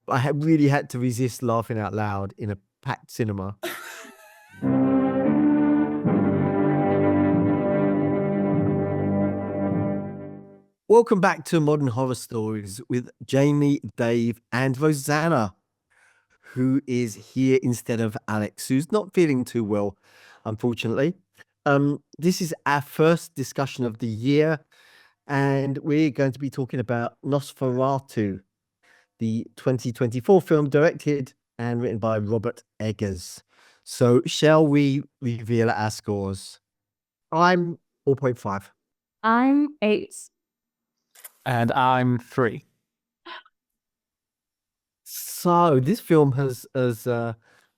really had to resist laughing out loud in a packed cinema. Welcome back to Modern Horror Stories with Jamie, Dave, and Rosanna, who is here instead of Alex, who's not feeling too well, unfortunately. This is our first discussion of the year, and we're going to be talking about Nosferatu, the 2024 film directed and written by Robert Eggers. So, shall we reveal our scores? I'm 4.5. I'm 8. And I'm 3. So, this film has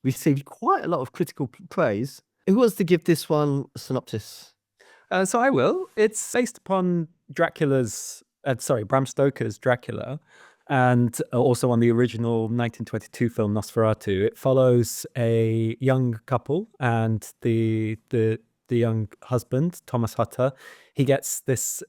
received quite a lot of critical praise. Who wants to give this one a synopsis? So I will. It's based upon Bram Stoker's Dracula, and also on the original 1922 film Nosferatu. It follows a young couple and the young husband, Thomas Hutter. He gets this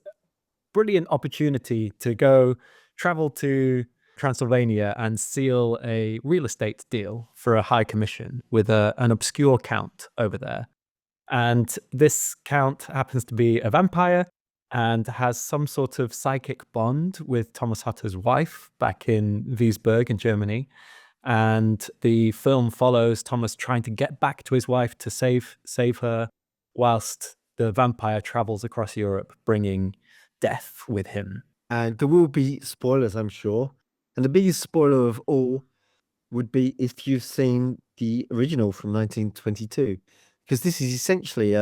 brilliant opportunity to go travel to Transylvania and seal a real estate deal for a high commission with an obscure count over there. And this count happens to be a vampire and has some sort of psychic bond with Thomas Hutter's wife back in Wiesberg in Germany. And the film follows Thomas trying to get back to his wife to save her, whilst the vampire travels across Europe, bringing death with him. And there will be spoilers, I'm sure. And the biggest spoiler of all would be if you've seen the original from 1922, because this is essentially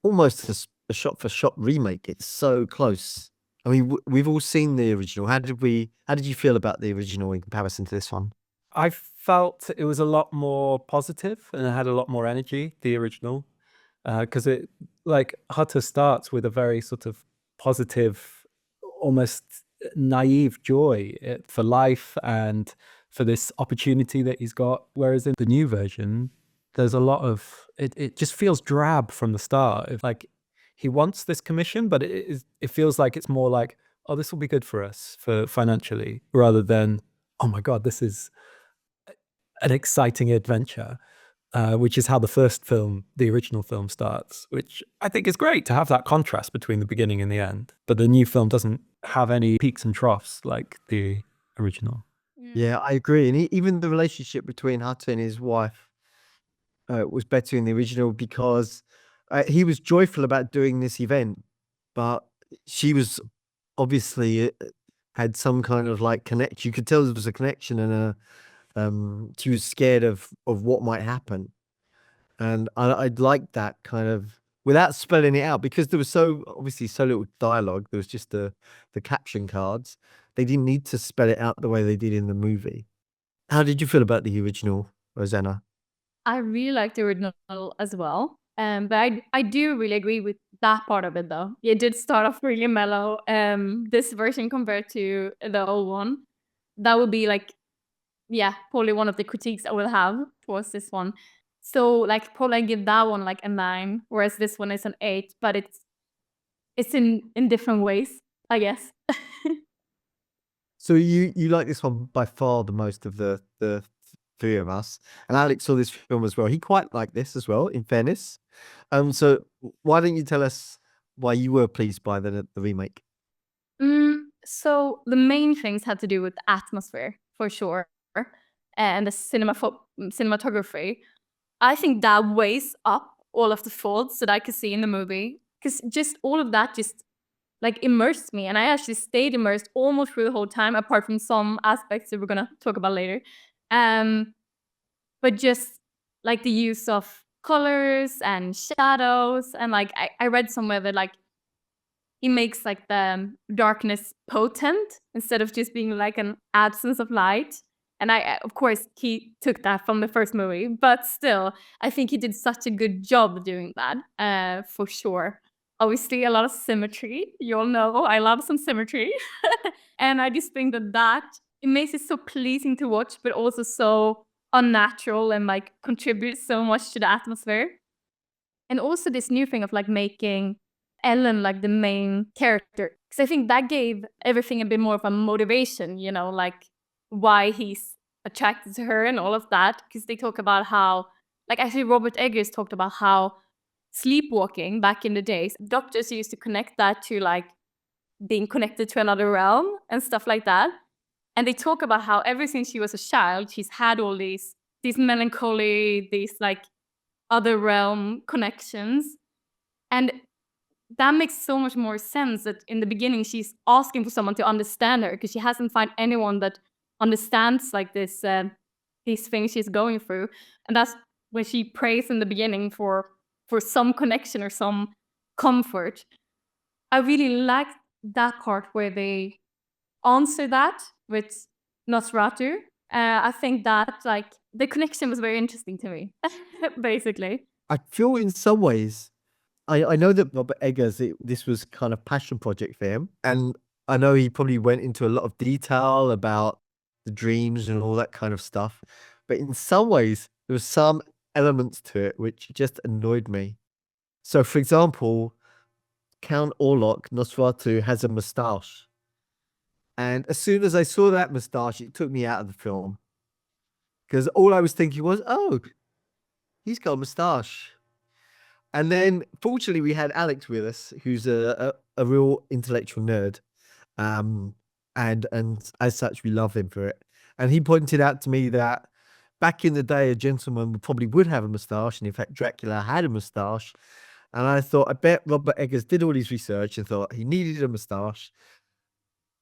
almost a shot-for-shot remake. It's so close. I mean, we've all seen the original. How did you feel about the original in comparison to this one? I felt it was a lot more positive and it had a lot more energy, the original, because it, like, Hutter starts with a very sort of positive, almost naive joy for life and for this opportunity that he's got. Whereas in the new version, there's a lot of, it just feels drab from the start. It's like he wants this commission, but it feels like it's more like, oh, this will be good for us for financially, rather than, oh my God, this is an exciting adventure, which is how the original film starts, which I think is great to have that contrast between the beginning and the end. But the new film doesn't have any peaks and troughs like the original. Yeah, I agree. And even the relationship between Hutter and his wife was better in the original because he was joyful about doing this event, but she was obviously had some kind of like connect. You could tell there was a connection, and she was scared of what might happen. And I'd like that kind of without spelling it out, because there was so little dialogue. There was just the caption cards. They didn't need to spell it out the way they did in the movie. How did you feel about the original, Rosanna? I really like the original as well. But I do really agree with that part of it, though. It did start off really mellow. This version compared to the old one, that would be like, yeah, probably one of the critiques I will have towards this one. So like probably I give that one like a 9, whereas this one is an 8, but it's in different ways, I guess. So you like this one by far the most of the three of us, and Alex saw this film as well. He quite liked this as well, in fairness. So why don't you tell us why you were pleased by the remake? So the main things had to do with the atmosphere, for sure, and the cinematography. I think that weighs up all of the faults that I could see in the movie, because just all of that just like immersed me, and I actually stayed immersed almost through the whole time, apart from some aspects that we're gonna talk about later. But just like the use of colors and shadows, and like I read somewhere that like he makes like the darkness potent instead of just being like an absence of light. And of course, he took that from the first movie, but still, I think he did such a good job doing that, for sure. Obviously, a lot of symmetry. You all know I love some symmetry. And I just think that it makes it so pleasing to watch, but also so unnatural and like contributes so much to the atmosphere. And also this new thing of like making Ellen like the main character, because I think that gave everything a bit more of a motivation, like why he's attracted to her and all of that, because they talk about how, like, actually Robert Eggers talked about how sleepwalking back in the days, doctors used to connect that to like being connected to another realm and stuff like that. And they talk about how ever since she was a child, she's had all these melancholy, these like other realm connections. And that makes so much more sense that in the beginning she's asking for someone to understand her because she hasn't found anyone that understands like this these things she's going through. And that's when she prays in the beginning for some connection or some comfort. I really like that part where they answer that with Nosferatu. I think that like the connection was very interesting to me, basically. I feel in some ways, I know that Robert Eggers, this was kind of passion project for him. And I know he probably went into a lot of detail about the dreams and all that kind of stuff. But in some ways, there were some elements to it which just annoyed me. So, for example, Count Orlok, Nosferatu, has a moustache. And as soon as I saw that moustache, it took me out of the film. Because all I was thinking was, oh, he's got a moustache. And then, fortunately, we had Alex with us, who's a real intellectual nerd. And as such, we love him for it. And he pointed out to me that back in the day, a gentleman probably would have a moustache. And in fact, Dracula had a moustache. And I thought, I bet Robert Eggers did all his research and thought he needed a moustache.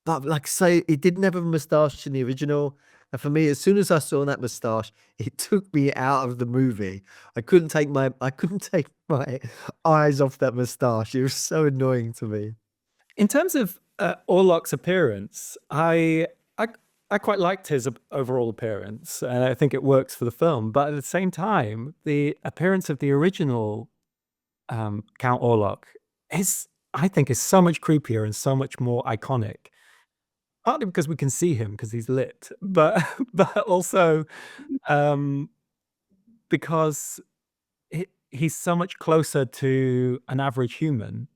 But like I say, he didn't have a moustache in the original. And for me, as soon as I saw that moustache, it took me out of the movie. I couldn't take my eyes off that moustache. It was so annoying to me. In terms of Orlok's appearance, I quite liked his overall appearance, and I think it works for the film. But at the same time, the appearance of the original Count Orlok I think, is so much creepier and so much more iconic. Partly because we can see him because he's lit, but also because he's so much closer to an average human.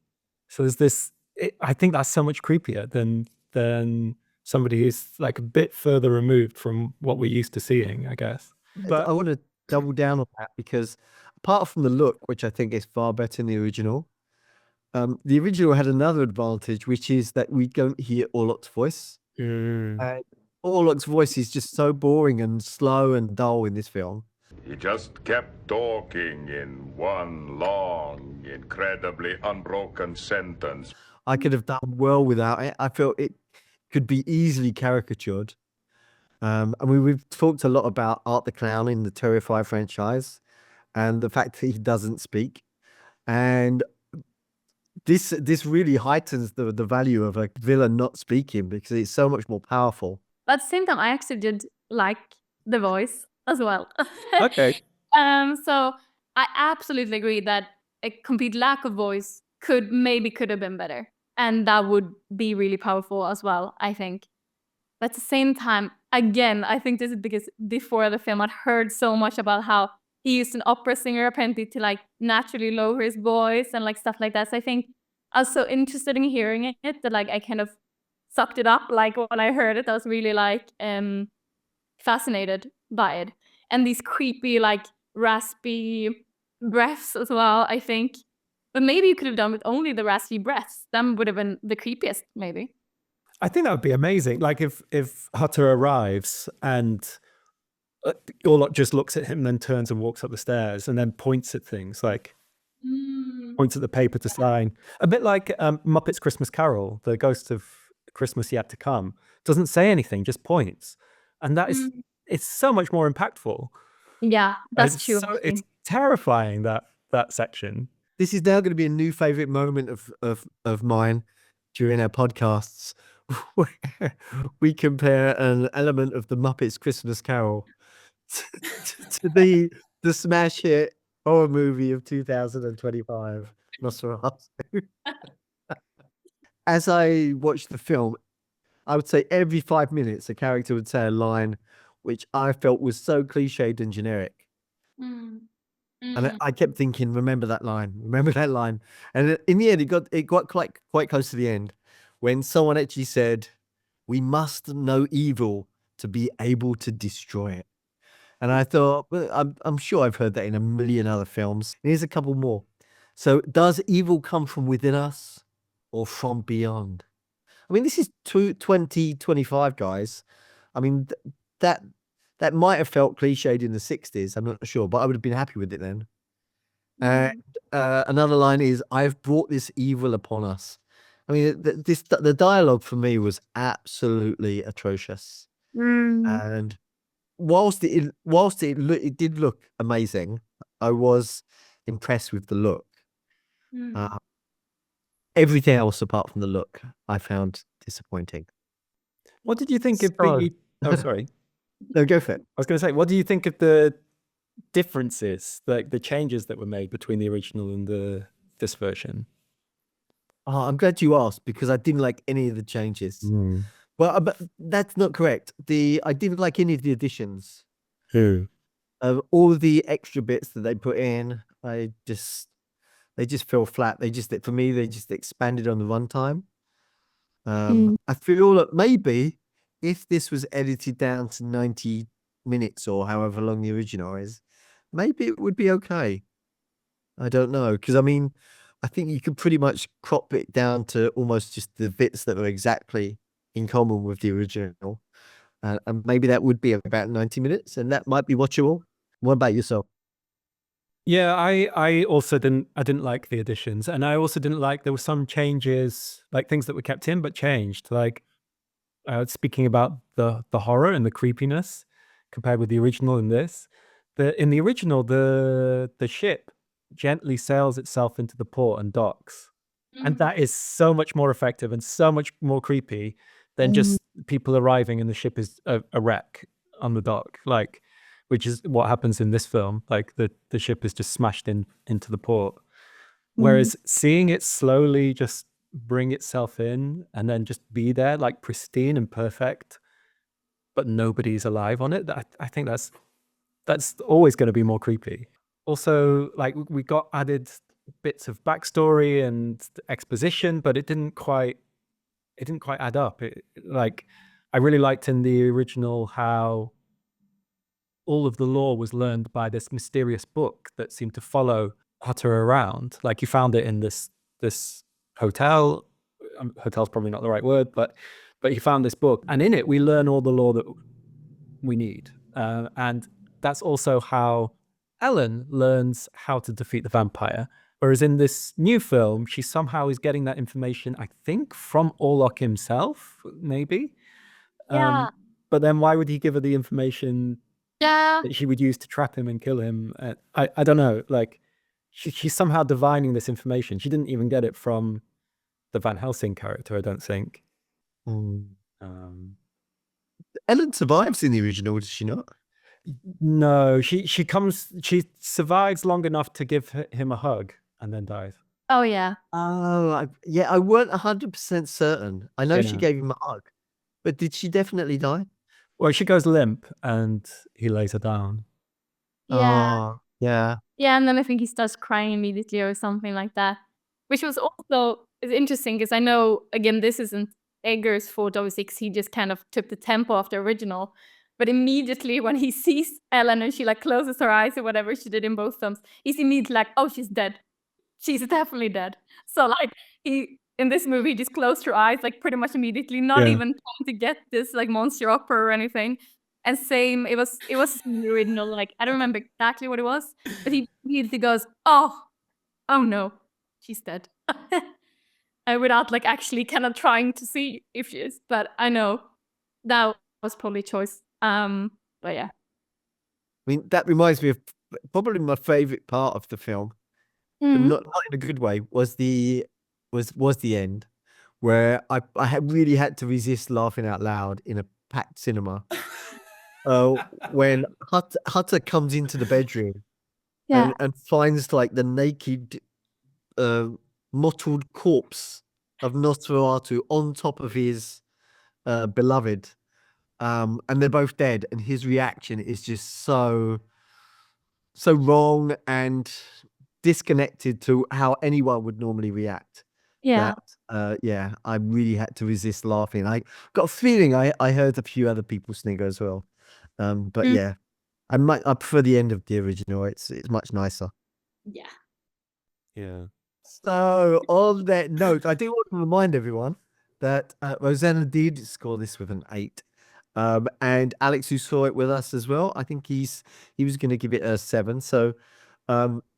So there's this. I think that's so much creepier than somebody who's like a bit further removed from what we're used to seeing, I guess. But I want to double down on that because apart from the look, which I think is far better in the original had another advantage, which is that we don't hear Orlok's voice. And Orlok's voice is just so boring and slow and dull in this film. He just kept talking in one long, incredibly unbroken sentence. I could have done well without it. I felt it could be easily caricatured. We've talked a lot about Art the Clown in the Terrifier franchise and the fact that he doesn't speak. And this really heightens the value of a villain not speaking because it's so much more powerful. But at the same time, I actually did like the voice as well. okay, So I absolutely agree that a complete lack of voice could have been better. And that would be really powerful as well, I think. But at the same time, again, I think this is because before the film I'd heard so much about how he used an opera singer apparently to like naturally lower his voice and like stuff like that. So I think I was so interested in hearing it that like I kind of sucked it up. Like when I heard it, I was really like fascinated by it. And these creepy, like raspy breaths as well, I think. But maybe you could have done with only the raspy breaths. That would have been the creepiest, maybe. I think that would be amazing. Like if Hutter arrives and Orlok just looks at him and then turns and walks up the stairs and then points at things, like points at the paper to sign. A bit like Muppets Christmas Carol, the Ghost of Christmas Yet to Come. Doesn't say anything, just points. And that is, it's so much more impactful. Yeah, that's true. It's terrifying, that section. This is now going to be a new favorite moment of mine during our podcasts, where we compare an element of the Muppets Christmas Carol to the smash hit horror movie of 2025, Nosferatu. As I watched the film, I would say every 5 minutes a character would say a line which I felt was so cliched and generic. And I kept thinking, remember that line. And in the end, it got quite close to the end when someone actually said, "We must know evil to be able to destroy it. And I thought, well, I'm sure I've heard that in a million other films. Here's a couple more. So, does evil come from within us or from beyond? I mean, this is 2025, guys. I mean, that might have felt cliched in the 60s. I'm not sure, but I would have been happy with it then. And another line is, "I've brought this evil upon us." I mean, the dialogue for me was absolutely atrocious. And whilst it did look amazing, I was impressed with the look. Uh, everything else apart from the look, I found disappointing. What did you think of So- the? Oh, sorry. No, go for it. I was going to say, what do you think of the differences, like the changes that were made between the original and this version? Oh, I'm glad you asked because I didn't like any of the changes. Well, but that's not correct. I didn't like any of the additions. Who? All the extra bits that they put in, they just fell flat. For me, they just expanded on the runtime. I feel that maybe if this was edited down to 90 minutes or however long the original is, maybe it would be okay. I don't know. Because, I mean, I think you could pretty much crop it down to almost just the bits that are exactly in common with the original. And maybe that would be about 90 minutes, and that might be watchable. What about yourself? Yeah, I also didn't like the additions, and I also didn't like there were some changes, like things that were kept in but changed. Like speaking about the horror and the creepiness compared with the original in this, in the original the ship gently sails itself into the port and docks, and that is so much more effective and so much more creepy than just people arriving and the ship is a wreck on the dock, like, which is what happens in this film. Like the ship is just smashed into the port. Whereas seeing it slowly just bring itself in and then just be there, like pristine and perfect, but nobody's alive on it, I think that's always going to be more creepy. Also, like we got added bits of backstory and exposition, but it didn't quite add up. Like, I really liked in the original how all of the lore was learned by this mysterious book that seemed to follow Hutter around. Like, you found it in this hotel. Hotel's probably not the right word, but he found this book, and in it we learn all the lore that we need. And that's also how Ellen learns how to defeat the vampire. Whereas in this new film, she somehow is getting that information, I think, from Orlok himself, maybe. Yeah. But then why would he give her the information Yeah. that she would use to trap him and kill him? I don't know. Like, she's somehow divining this information. She didn't even get it from the Van Helsing character, I don't think. Ellen survives in the original, does she not? No, she survives long enough to give him a hug and then dies. Oh yeah. Oh, I weren't 100% certain. I know she Yeah. gave him a hug, but did she definitely die? Well, she goes limp and he lays her down. Yeah. Oh, yeah. Yeah, and then I think he starts crying immediately or something like that. Which was also is interesting because I know, again, this isn't Eggers' fault, obviously, 'cause he just kind of took the tempo of the original. But immediately when he sees Ellen and she like closes her eyes or whatever she did in both films, he's immediately like, oh, she's dead. She's definitely dead. So like he in this movie just closed her eyes like pretty much immediately, not Yeah. even trying to get this like monster up her or anything. And same, it was in the original, like I don't remember exactly what it was, but he immediately goes, oh no, she's dead. Without like actually kind of trying to see if she is. But I know that was probably a choice. But yeah. I mean, that reminds me of probably my favorite part of the film, but not in a good way, was the end where I really had to resist laughing out loud in a packed cinema. When Hutter comes into the bedroom Yeah. and finds like the naked, mottled corpse of Nosferatu on top of his beloved, and they're both dead, and his reaction is just so wrong and disconnected to how anyone would normally react. Yeah. that I really had to resist laughing. I got a feeling I heard a few other people snigger as well. But Mm. yeah, I prefer the end of the original. It's much nicer. Yeah. Yeah. So on that note, I do want to remind everyone that Rosanna did score this with an 8. And Alex, who saw it with us as well, I think he was going to give it a 7. So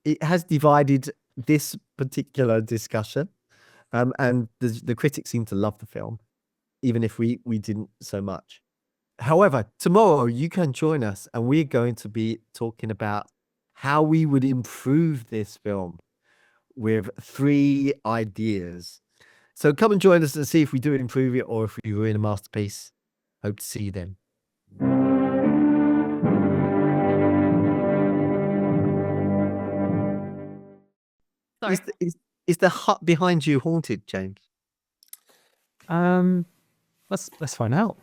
it has divided this particular discussion. And the critics seem to love the film, even if we didn't so much. However, tomorrow you can join us, and we're going to be talking about how we would improve this film with 3 ideas. So come and join us and see if we do improve it or if we ruin a masterpiece. Hope to see you then. Sorry. Is the hut behind you haunted, James? Let's find out.